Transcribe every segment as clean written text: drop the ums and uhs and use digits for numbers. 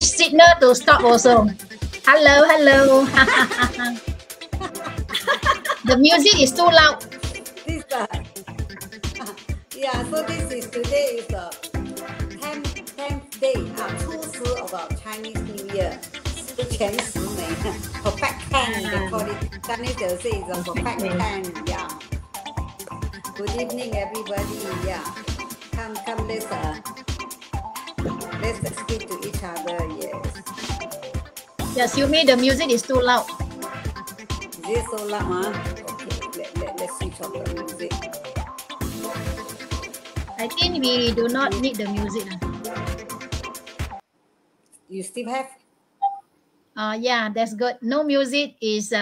signal to stop also. Hello, hello. The music is too loud. This yeah, so this is today is the 10th day, 初十 about Chinese New Year. 前十美 perfect 10 they call it. Chinese they'll say it's a perfect 10. Yeah. Good evening, everybody. Yeah. Come, let's speak to each other. Yes. Yes, you mean the music is too loud. Is it so loud, huh? Okay, let's switch off the music. I think we do not need the music. You still have? Yeah, that's good. No music is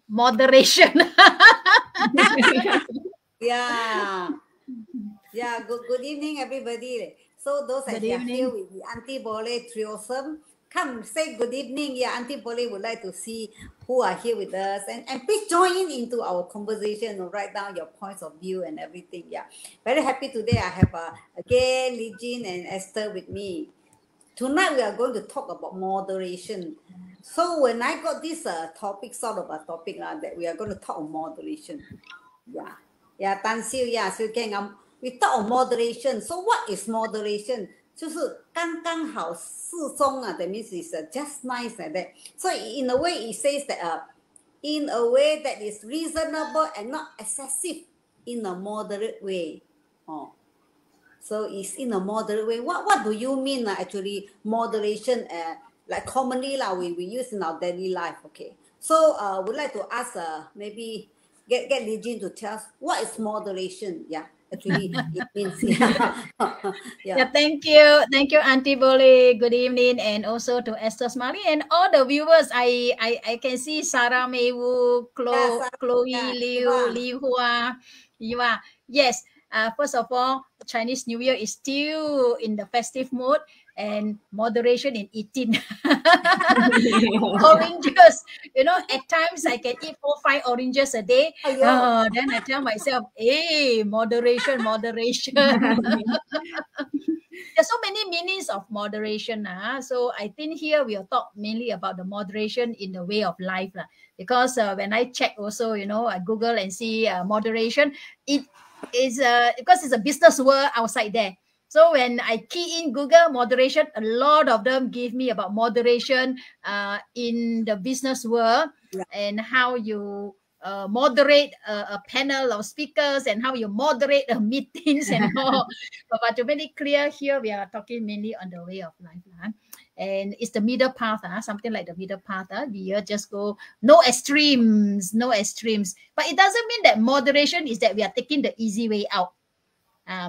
moderation. Yeah. Yeah, good evening, everybody. So those that are here with the Auntie Bole Triosome, come say good evening. Yeah, Auntie Bole would like to see who are here with us. And please join in into our conversation or write down your points of view and everything. Yeah, very happy today. I have again Lee Jin and Esther with me. Tonight we are going to talk about moderation. So when I got this topic, sort of a topic that we are going to talk about moderation. Yeah, Tan Siu, yeah, so we talk of moderation. So what is moderation? 就是刚刚好适中 that means it's just nice like that. So in a way it says that in a way that is reasonable and not excessive, in a moderate way. So it's in a moderate way. What do you mean actually moderation? Like commonly we use in our daily life. Okay. So we'd like to ask maybe get Li Jin to tell us what is moderation. Yeah. Actually, it means Yeah, thank you, Auntie Bole. Good evening, and also to Esther Smiley and all the viewers. I can see Sarah Maywu, Chloe Liu, Li Hua, Yiwa. Yes. First of all, Chinese New Year is still in the festive mood and moderation in eating. Oranges, at times I can eat 4-5 oranges a day. Then I tell myself, hey, moderation. There's so many meanings of moderation. So I think here we'll talk mainly about the moderation in the way of life. Because when I check also, I Google and see moderation, it is because it's a business world outside there. So when I key in Google moderation, a lot of them give me about moderation in the business world and how you moderate a panel of speakers and how you moderate meetings and all. But to make it clear, here we are talking mainly on the way of life. And it's the middle path, something like the middle path. We just go no extremes. But it doesn't mean that moderation is that we are taking the easy way out.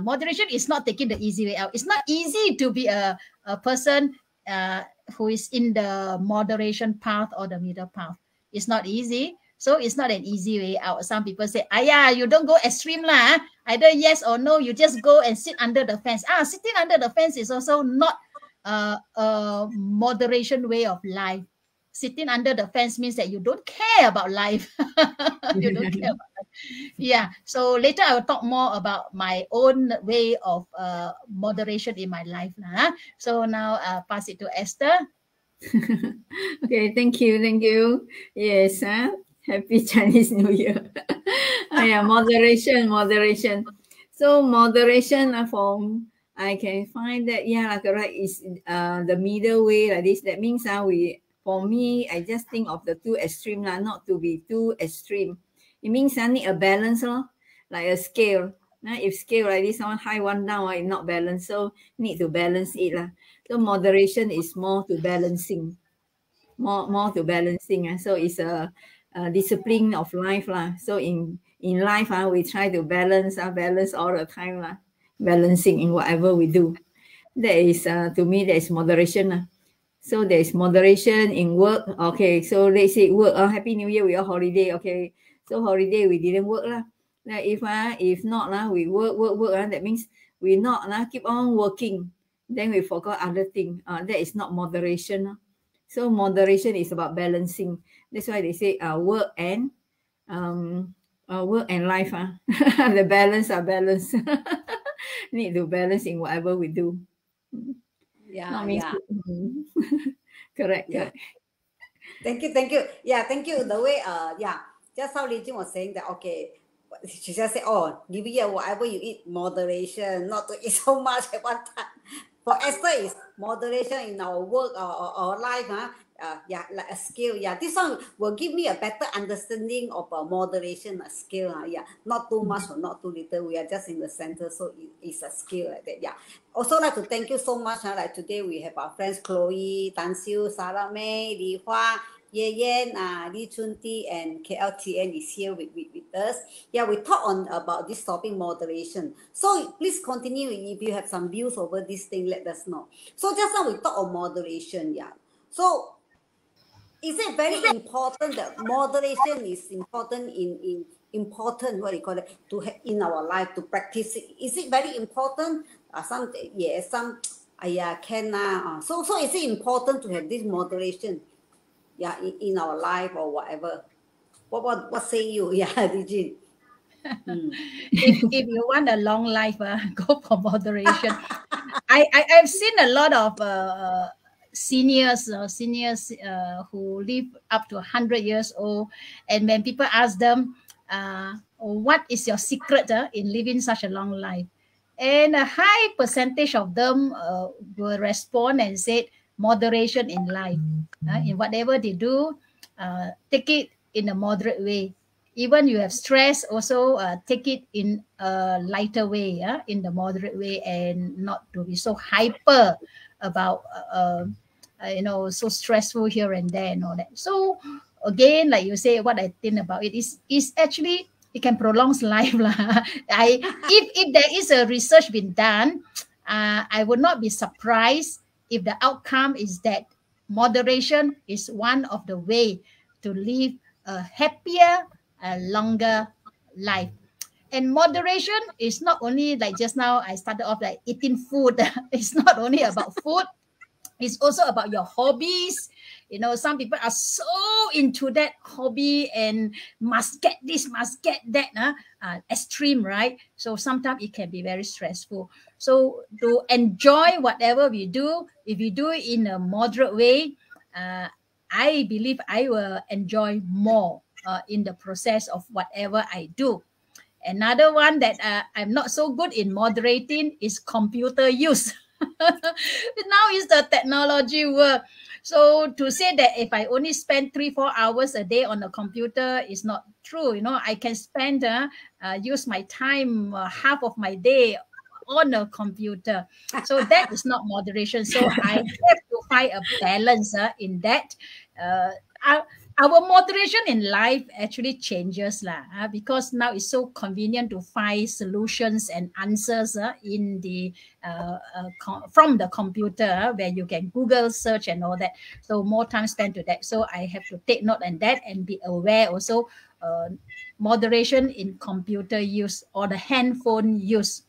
Moderation is not taking the easy way out. It's not easy to be a person who is in the moderation path or the middle path. It's not easy. So it's not an easy way out. Some people say, you don't go extreme lah. Either yes or no, you just go and sit under the fence. Sitting under the fence is also not a moderation way of life. Sitting under the fence means that you don't care about life. You don't care about life. Yeah. So later I will talk more about my own way of moderation in my life. So now pass it to Esther. Okay, thank you. Yes, happy Chinese New Year. Moderation. So moderation I can find that correct is the middle way like this. That means for me I just think of the two extreme not to be too extreme. It means I need a balance like a scale. If scale like this, one high, one down, it's not balanced. So need to balance it. So moderation is more to balancing. More to balancing. So it's a discipline of life. So in life, we try to balance all the time. Balancing in whatever we do. That is, to me, that is moderation. So there is moderation in work. Okay, so let's say work. Happy New Year, we are holiday. Okay, so holiday we didn't work if not we work. That means we not keep on working. Then we forgot other thing. That is not moderation. So moderation is about balancing. That's why they say work and life. The balance. Need to balance in whatever we do. Yeah, means yeah. Correct, Yeah. correct. Thank you, thank you. Yeah, thank you. The way, yeah, just how Li Jing was saying that, okay, she just said, oh, New Year, whatever you eat, moderation, not to eat so much at one time. For Esther, is moderation in our work or life, huh? Yeah, like a skill. Yeah, this one will give me a better understanding of moderation, a skill. Yeah, not too much or not too little. We are just in the center, so it's a skill like that. Yeah. Also like to thank you so much. Like today we have our friends Chloe, Tan Siu, Sarah May, Li Hua, Ye Yan, Li Chun Ti, and KLTN is here with us. Yeah, we talk on about this topic moderation. So please continue if you have some views over this thing, let us know. So just now we talk on moderation, yeah. So is it very important that moderation is important in important, what do you call it, to have in our life to practice it? Is it very important? Some yes, some can so is it important to have this moderation, yeah, in our life or whatever? What say you? Yeah, Dijin. If you want a long life, go for moderation. I've seen a lot of seniors who live up to 100 years old, and when people ask them, what is your secret in living such a long life, and a high percentage of them will respond and say moderation in life. In whatever they do, take it in a moderate way. Even you have stress, also take it in a lighter way, in the moderate way, and not to be so hyper about so stressful here and there and all that. So again, like you say, what I think about it is actually it can prolong life lah. If there is a research been done, I would not be surprised if the outcome is that moderation is one of the way to live a happier, a longer life. And moderation is not only like just now I started off like eating food. It's not only about food. It's also about your hobbies. Some people are so into that hobby and must get this, must get that, extreme, right? So sometimes it can be very stressful. So to enjoy whatever we do, if we do it in a moderate way, I believe I will enjoy more in the process of whatever I do. Another one that I'm not so good in moderating is computer use. Now is the technology world. So to say that if I only spend 3-4 hours a day on a computer is not true. I can spend use my time half of my day on a computer. So that is not moderation. So I have to find a balance in that. Our moderation in life actually changes because now it's so convenient to find solutions and answers in the from the computer where you can Google search and all that. So more time spent to that. So I have to take note on that and be aware also moderation in computer use or the handphone use.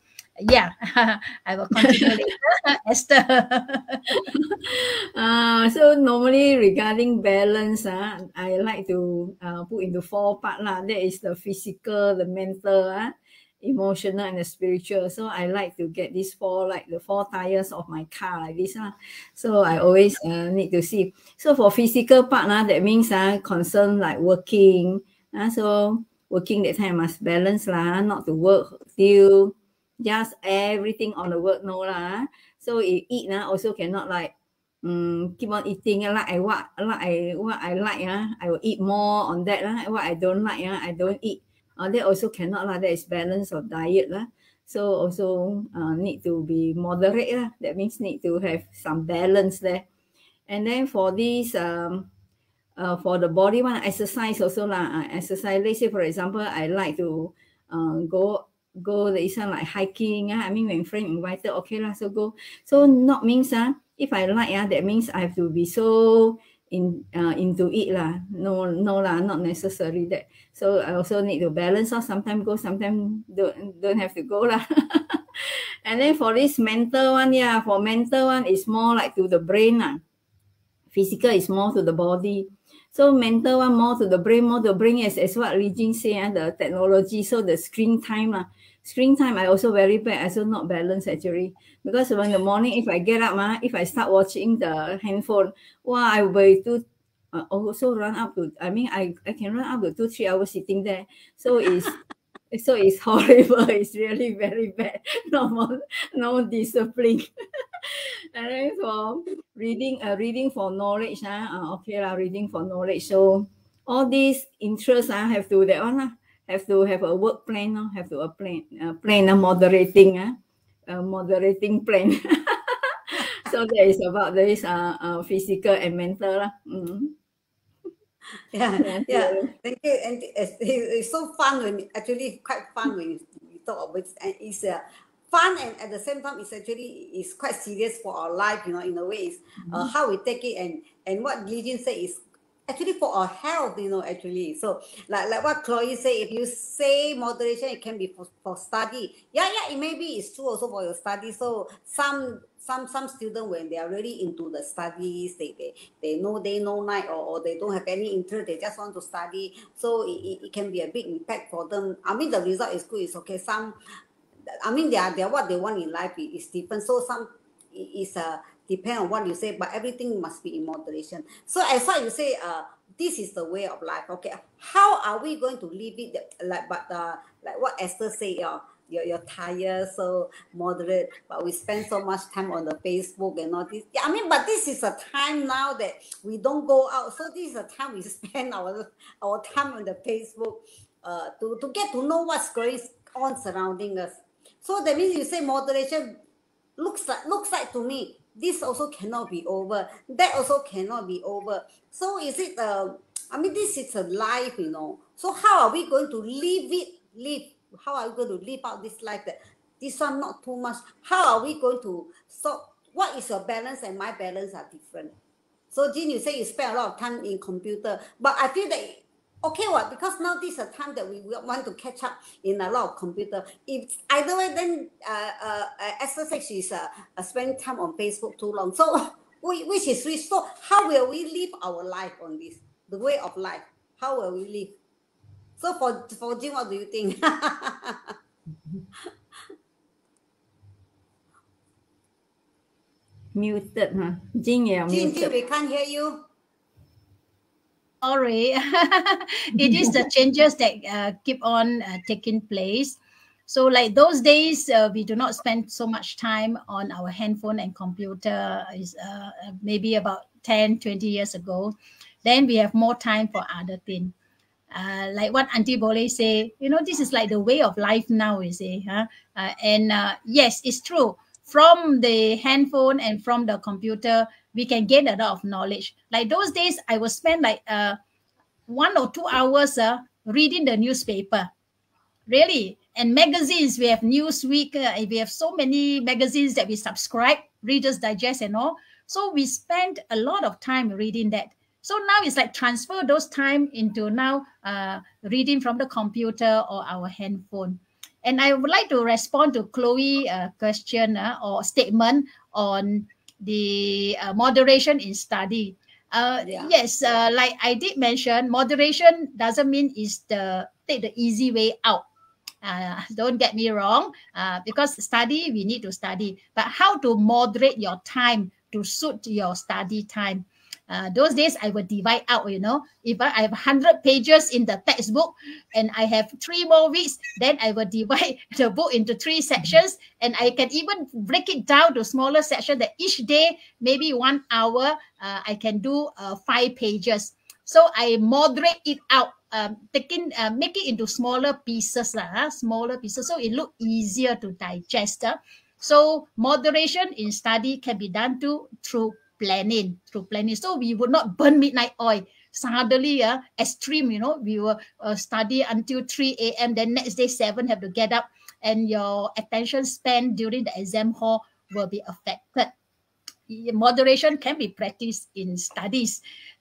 Yeah, I will continue later, Esther. So normally regarding balance, I like to put into 4 parts. That is the physical, the mental, emotional, and the spiritual. So I like to get these 4, like the 4 tires of my car like this. So I always need to see. So for physical part, that means concern like working. So working that time must balance not to work till just everything on the work, no lah. So if eat also cannot like keep on eating what I like I will eat more on that what I don't like I don't eat. That also cannot that is balance of diet So also need to be moderate That means need to have some balance there. And then for this for the body one, exercise also exercise. Let's say for example, I like to go this one like hiking. I mean when friend invited, okay so go. So not means if I like that means I have to be so into it No not necessary that. So I also need to balance sometimes go, sometimes don't have to go And then for this mental one, for mental one is more like to the brain Physical is more to the body. So mental one more to the brain, more to the brain as what Regine said, the technology. So the screen time. Screen time, I also very bad. I also not balanced actually. Because when the morning, if I get up, if I start watching the handphone, wow, I will be also run up to, I can run up to 2-3 hours sitting there. So it's horrible. It's really very bad. No discipline. And then for reading for knowledge, okay lah, reading for knowledge. So all these interests, have to that one, have to have a work plan, have to plan a moderating, moderating plan. So that is about this physical and mental lah. Yeah, Thank yeah. you. Thank you. And it's so fun actually quite fun when you talk about it. And it's fun, and at the same time, it's quite serious for our life. In a way, it's how we take it, and what religion say is actually for our health. Actually. So like what Chloe say, if you say moderation, it can be for study. Yeah, it maybe it's true also for your study. So some students, when they are really into the studies, they know day no night, or they don't have any interest, they just want to study. So it can be a big impact for them. I mean, the result is good, it's okay. Some, I mean, they are what they want in life is different. So some is depend on what you say, but everything must be in moderation. So as what you say, this is the way of life. Okay, how are we going to live it? Like what Esther said, you're tired, so moderate, but we spend so much time on the Facebook and all this. Yeah, I mean, but this is a time now that we don't go out, so this is a time we spend our time on the Facebook, to get to know what's going on surrounding us. So that means you say moderation looks like to me, this also cannot be over, that also cannot be over. So is it I mean, this is a life, so how are we going to live, how are we going to live out this life, that this one not too much, how are we going to, so what is your balance and my balance are different. So Jean, you say you spend a lot of time in computer, but I feel that okay, because now this is a time that we want to catch up in a lot of computer. If either way, then Esther says she's spending time on Facebook too long. So which is which? So how will we live our life on this? The way of life. How will we live? So for Jim, what do you think? Muted, Jing, Jim, muted. we can't hear you. Sorry, it is the changes that keep on taking place. So like those days, we do not spend so much time on our handphone and computer. Is maybe about 10, 20 years ago. Then we have more time for other things. Like what Auntie Bole say, this is like the way of life now, you see. And yes, it's true. From the handphone and from the computer, we can gain a lot of knowledge. Like those days, I will spend like 1 or 2 hours reading the newspaper. Really. And magazines, we have Newsweek, we have so many magazines that we subscribe, Reader's Digest and all. So we spend a lot of time reading that. So now it's like transfer those time into now reading from the computer or our handphone. And I would like to respond to Chloe question or statement on the moderation in study. Yeah. Yes, like I did mention, moderation doesn't mean is take the easy way out. Don't get me wrong, because study, we need to study, but how to moderate your time to suit your study time. Those days I would divide out, if I have 100 pages in the textbook and I have 3 more weeks, then I will divide the book into 3 sections, and I can even break it down to smaller sections that each day, maybe 1 hour, I can do 5 pages. So I moderate it out, make it into smaller pieces, smaller pieces, so it look easier to digest. So moderation in study can be done through planning. So we would not burn midnight oil. Suddenly, extreme, we will study until 3 a.m. Then next day 7 have to get up, and your attention span during the exam hall will be affected. Moderation can be practiced in studies.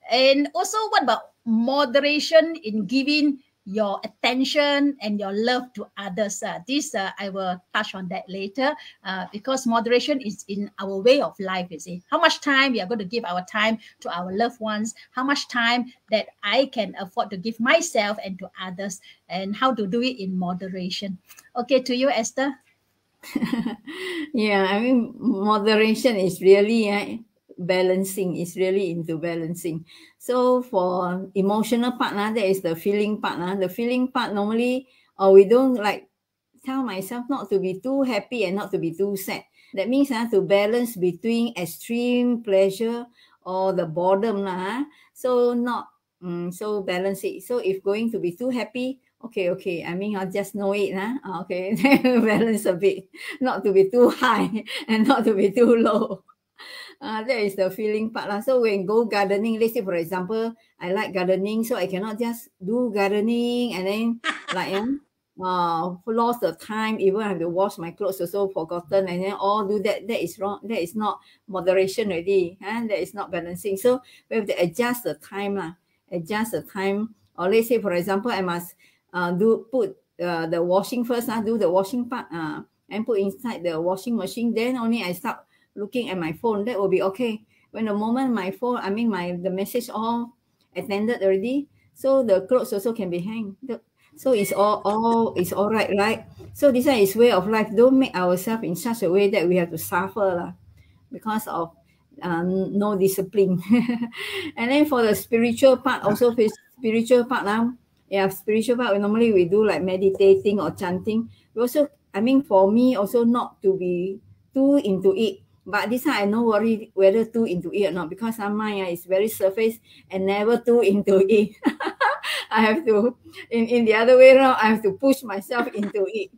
And also, what about moderation in giving your attention and your love to others. This I will touch on that later, because moderation is in our way of life. You see, how much time we are going to give our time to our loved ones, how much time that I can afford to give myself and to others, and how to do it in moderation. Okay, to you, Esther. Yeah, I mean, moderation is really balancing, is really into balancing. So for emotional part, that is the feeling part. The feeling part normally, we don't like tell myself not to be too happy and not to be too sad. That means to balance between extreme pleasure or the boredom. So not so balance it. So if going to be too happy, okay. I mean, I'll just know it. Okay, balance a bit, not to be too high and not to be too low. That is the feeling part. So when go gardening, let's say for example, I like gardening, so I cannot just do gardening and then like lost the time, even I have to wash my clothes also forgotten and then all do that. That is wrong. That is not moderation already. And that is not balancing. So we have to adjust the time. Adjust the time. Or let's say for example, I must put the washing first, do the washing part and put inside the washing machine. Then only I start looking at my phone. That will be okay. When the moment my phone, I mean the message all attended already, so the clothes also can be hanged. So it's all right? So this one is way of life. Don't make ourselves in such a way that we have to suffer because of no discipline. And then for the spiritual part, also spiritual part spiritual part, normally we do like meditating or chanting. We also, I mean, for me also not to be too into it. But this time I no worry whether too into it or not, because some mind is very surface and never too into it. I have to, in the other way around, I have to push myself into it.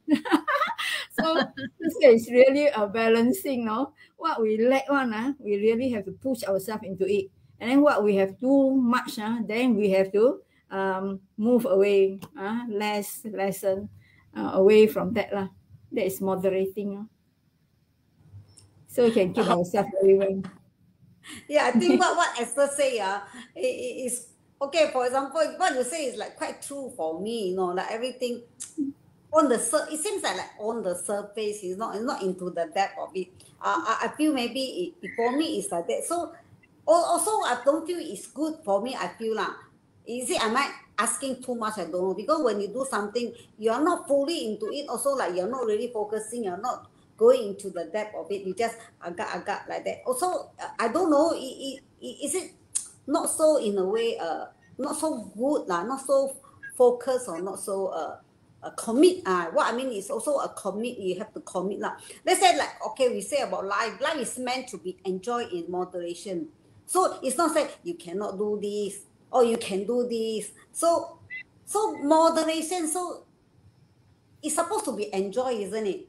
So this is really a balancing, no? What we lack we really have to push ourselves into it. And then what we have too much, then we have to move away, lessen away from that. That is moderating. So we can keep ourselves very well. Yeah, I think what Esther say is okay. For example, what you say is like quite true for me. Like everything on the it seems like on the surface, it's not into the depth of it. I feel maybe for me it's like that. So also I don't feel it's good for me. I feel is it, am I asking too much? I don't know, because when you do something, you are not fully into it. Also, like you're not really focusing. You're not going into the depth of it. You just agak like that. Also, I don't know. Is it not so in a way? Not so good not so focused or not so commit. What I mean is also a commit. You have to commit Let's say like okay, we say about life. Life is meant to be enjoyed in moderation. So it's not say you cannot do this or you can do this. So moderation. So it's supposed to be enjoyed, isn't it?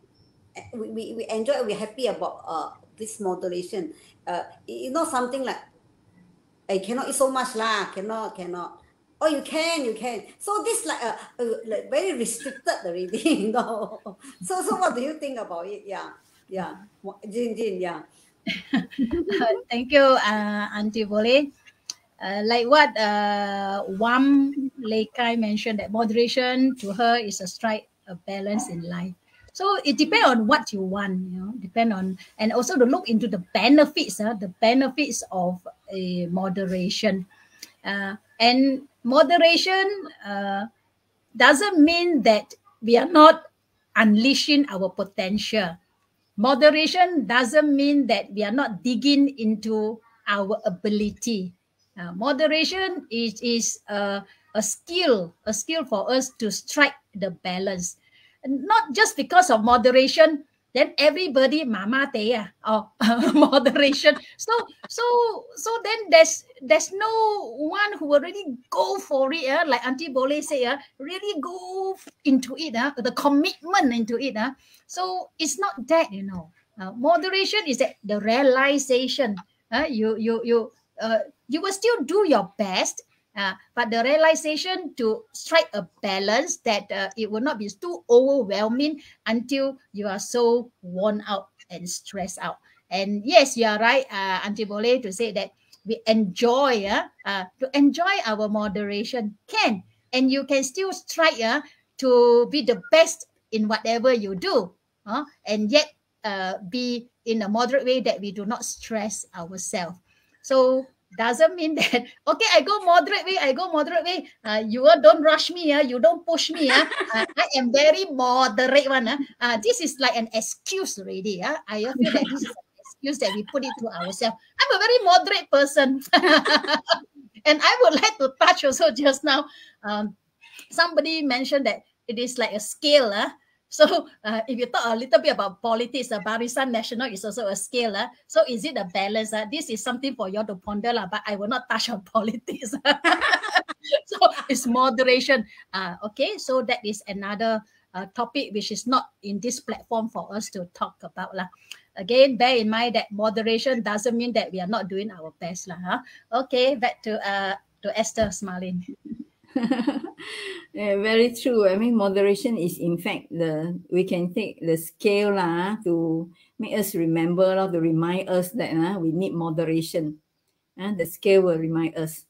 We enjoy. We're happy about this moderation. Something like I cannot eat so much cannot. Oh, you can. So this like very restricted already. So what do you think about it? Jin, yeah. Thank you, Auntie Boleh. Like what Wam Lekai mentioned, that moderation to her is a strike a balance in life. So it depends on what you want, depend on, and also to look into the benefits of a moderation. And moderation doesn't mean that we are not unleashing our potential. Moderation doesn't mean that we are not digging into our ability. Moderation is a skill for us to strike the balance. Not just because of moderation, then everybody mama te or moderation. So then there's no one who will really go for it. Like Auntie Boleh say, really go into it, the commitment into it. So it's not that, moderation is that the realization. You will still do your best, but the realization to strike a balance that it will not be too overwhelming until you are so worn out and stressed out. And yes, you are right, Auntie Boleh, to say that we enjoy to enjoy our moderation. and you can still strive to be the best in whatever you do, and yet be in a moderate way that we do not stress ourselves. So doesn't mean that okay, I go moderate way. You don't rush me, you don't push me. I am very moderate one. This is like an excuse already. I feel that this is an excuse that we put it to ourselves. I'm a very moderate person. And I would like to touch also just now. Somebody mentioned that it is like a scale. So if you talk a little bit about politics, Barisan Nasional is also a scale. So is it a balance? This is something for you to ponder, but I will not touch on politics. So it's moderation. Okay, so that is another topic which is not in this platform for us to talk about. Again, bear in mind that moderation doesn't mean that we are not doing our best. Okay, back to Esther smiling. Yeah, very true. I mean, moderation is in fact we can take the scale to make us remember, to remind us that we need moderation. The scale will remind us.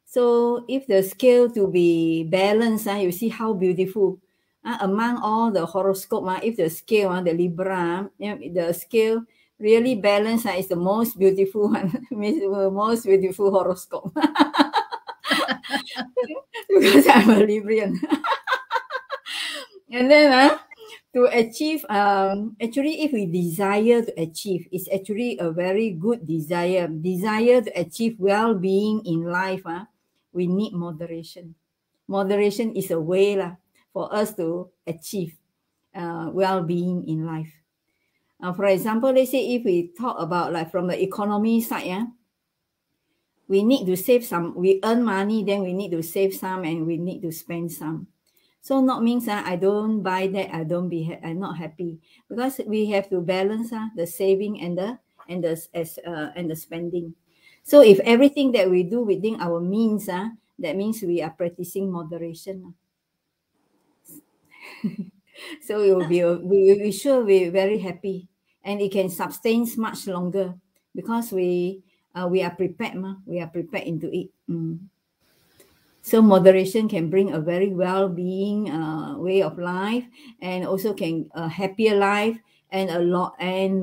So if the scale to be balanced, you see how beautiful. Among all the horoscope, if the scale, the Libra, the scale really balanced is the most beautiful one, the most beautiful horoscope. Because I'm a Librian. And then to achieve, actually, if we desire to achieve, it's actually a very good desire to achieve well-being in life. We need moderation. Moderation is a way for us to achieve well-being in life. For example, let's say if we talk about like from the economy side, we need to save some. We earn money, then we need to save some, and we need to spend some. So not means I don't buy that, I'm not happy, because we have to balance the saving and the spending. So if everything that we do within our means, that means we are practicing moderation. So it will be we sure be very happy, and it can sustain much longer because we are prepared, we are prepared into it. So moderation can bring a very well-being way of life, and also can a happier life, and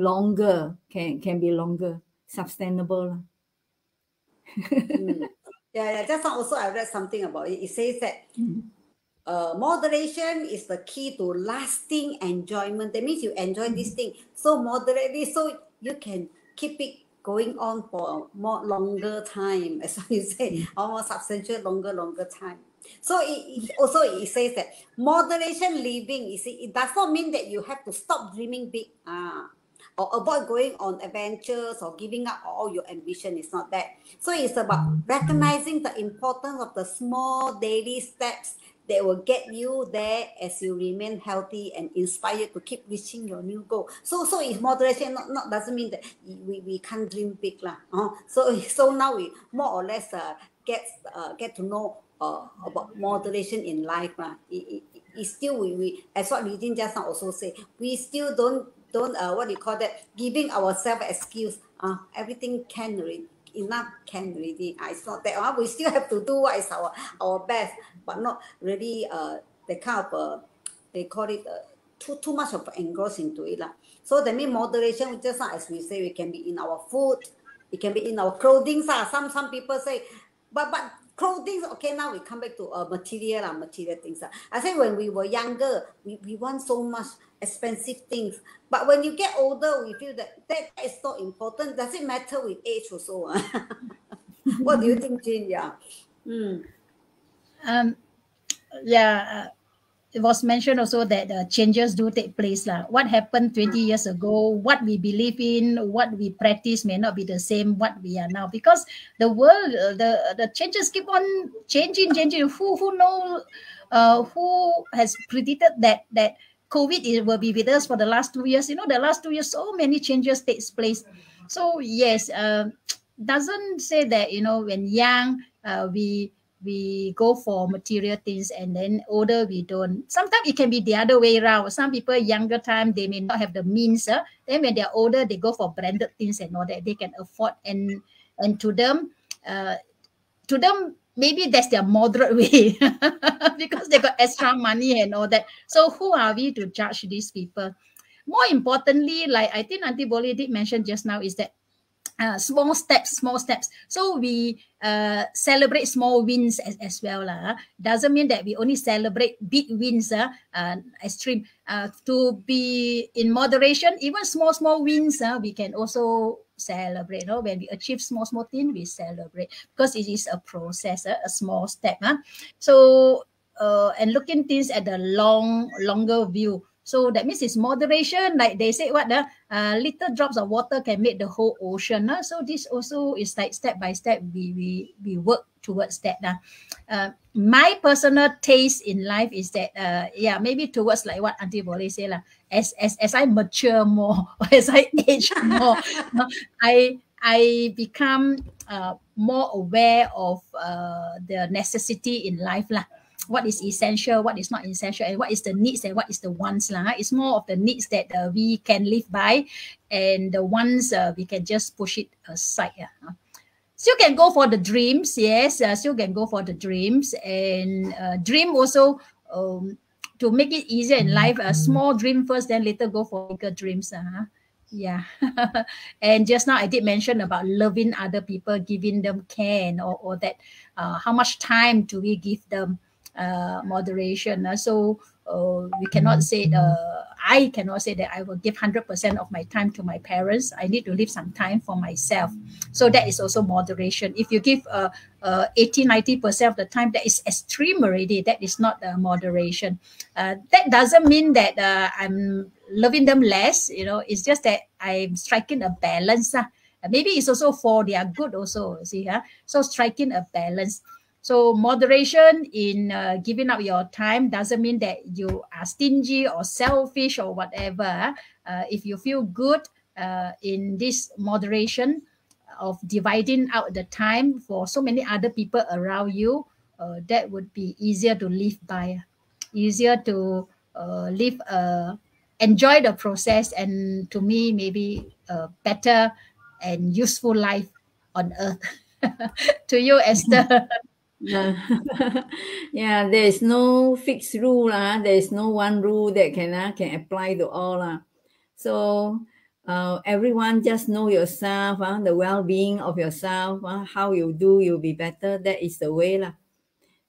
longer can be longer, sustainable. Yeah. Just now also I read something about it. It says that moderation is the key to lasting enjoyment. That means you enjoy this thing so moderately, so you can keep it going on for a more longer time, as you say, almost substantial longer time. So it says that moderation living, you see, it does not mean that you have to stop dreaming big, or avoid going on adventures or giving up all your ambition. It's not that. So it's about recognizing the importance of the small daily steps that will get you there as you remain healthy and inspired to keep reaching your new goal. So it's moderation, not doesn't mean that we can't dream big lah. So now we more or less get to know about moderation in life. It's still we as what Li Jin just now also say, we still don't what do you call that, giving ourselves excuse. Everything can already. Enough can already. It's not that we still have to do what is our best, but not really the kind of they call it too much of engrossed into it lah. So that means moderation, just as we say, we can be in our food, it can be in our clothing. Some people say, but clothing, okay, now we come back to material things. I say when we were younger, we want so much expensive things, but when you get older, we feel that is not important. Does it matter with age also? What do you think, Jin? It was mentioned also that changes do take place. What happened 20 years ago, what we believe in, what we practice may not be the same what we are now, because the world, the changes keep on changing. Who know, who has predicted that COVID will be with us for the last 2 years? The last 2 years, so many changes takes place. So yes, doesn't say that, when young, we go for material things, and then older we don't. Sometimes it can be the other way around. Some people younger time, they may not have the means. Then when they're older, they go for branded things and all that they can afford, and to them maybe that's their moderate way because they got extra money and all that. So who are we to judge these people? More importantly, like I think Auntie Bolly did mention just now, is that small steps. So we celebrate small wins as well lah. Doesn't mean that we only celebrate big wins extreme. To be in moderation, even small wins we can also celebrate. When we achieve small thing, we celebrate, because it is a process, a small step. So and looking things at the longer view. So that means it's moderation. Like they say, what little drops of water can make the whole ocean. So this also is like step by step. We work towards that. My personal taste in life is that maybe towards like what Auntie Boleh say lah. As I mature more, or as I age more, I become more aware of the necessity in life lah. What is essential, what is not essential, and what is the needs and what is the wants lah. It's more of the needs that we can live by, and the wants we can just push it aside. Still can go for the dreams, yes. Still can go for the dreams, and dream also to make it easier in life. A small dream first, then later go for bigger dreams. Yeah. And just now I did mention about loving other people, giving them care and all that. How much time do we give them? Moderation. So we cannot say, I cannot say that I will give 100% of my time to my parents. I need to leave some time for myself. So that is also moderation. If you give 80-90% of the time, that is extreme already. That is not moderation. That doesn't mean that I'm loving them less. It's just that I'm striking a balance. Maybe it's also for their good also. See, so striking a balance. So moderation in giving up your time doesn't mean that you are stingy or selfish or whatever. If you feel good in this moderation of dividing out the time for so many other people around you, that would be easier to live by, easier to live, enjoy the process, and to me, maybe a better and useful life on earth. To you, Esther. Yeah, there is no fixed rule. There is no one rule that can apply to all. So everyone just know yourself, the well-being of yourself, how you do, you'll be better. That is the way.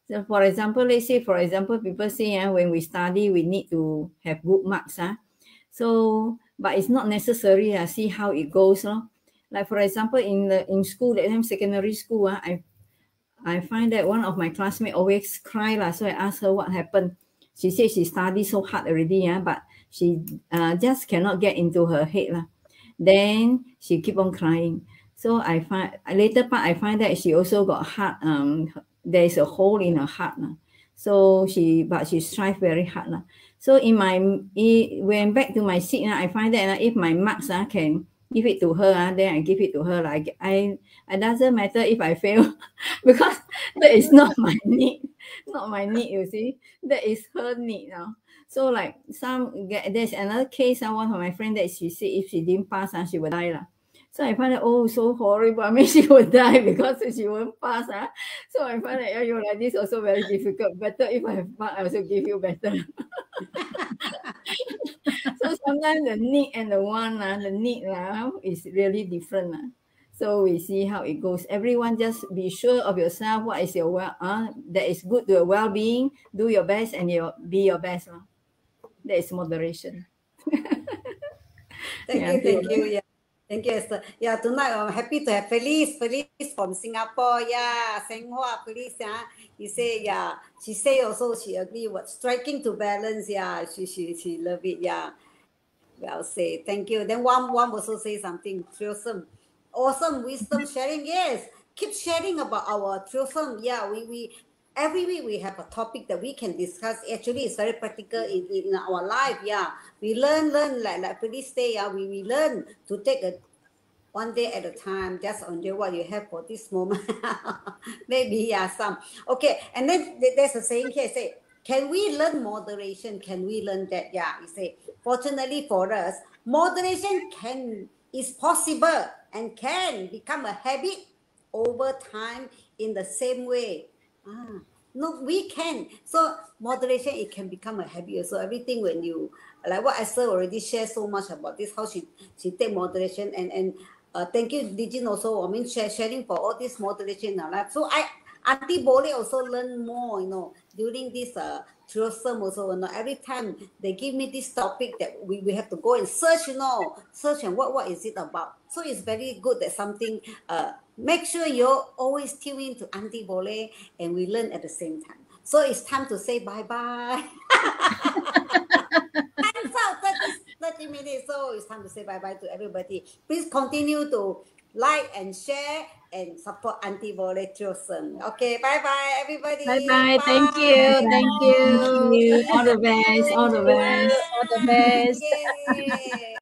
So for example, let's say, people say when we study, we need to have good marks. So, but it's not necessary. See how it goes. Like for example, in school, that time secondary school, I find that one of my classmates always cry. So I asked her what happened. She said she studied so hard already, but she just cannot get into her head. Then she keep on crying. So I find that she also got heart. There is a hole in her heart. So she strive very hard. So when back to my seat, I find that if my marks can give it to her, then I give it to her. It doesn't matter if I fail because that is not my need. Not my need, you see. That is her need now. So like there's another case, one of my friends that she said if she didn't pass, she would die. So I find that, so horrible. I mean, she would die because she won't pass. So I find that you're like this also very difficult. Better if I have mark, I also give you better. So sometimes the need and the want, the need is really different. So we see how it goes. Everyone just be sure of yourself. What is your that is good to your well-being. Do your best and be your best. That is moderation. Thank you. Yeah. Thank you, Esther. Yeah, tonight I'm happy to have Felice from Singapore. Yeah, Senghua, Felice. You say, yeah. She say also she agree what striking to balance. Yeah, she love it. Yeah. Well say. Thank you. Then one also say something. Triosome. Awesome wisdom sharing. Yes. Keep sharing about our Triosome. Yeah, we every week we have a topic that we can discuss. Actually, it's very practical in our life. Yeah, we learn like Felice say. Yeah, we learn to take one day at a time. Just enjoy what you have for this moment. Maybe some. Okay, and then there's a saying here. Say, can we learn moderation? Can we learn that? Yeah, you say. Fortunately for us, moderation is possible and can become a habit over time in the same way No, we can. So moderation, it can become a habit. So everything when you, like what Esther already shared so much about this, how she take moderation, and thank you, Dijin, also. I mean, sharing for all this moderation in our life. So Auntie Bole also learn more, during this Triosome also. Every time they give me this topic that we have to go and search, search and what is it about. So it's very good that something. Make sure you're always tune in to Auntie Bole, and we learn at the same time. So it's time to say bye-bye. Time's out, 30 minutes. So it's time to say bye-bye to everybody. Please continue to like and share and support Auntie Bole Triosome. Okay, bye-bye, everybody. Bye-bye. Thank you. Bye. Thank Thank you. you. All the best. Thank All the you. best. All the best. Yay.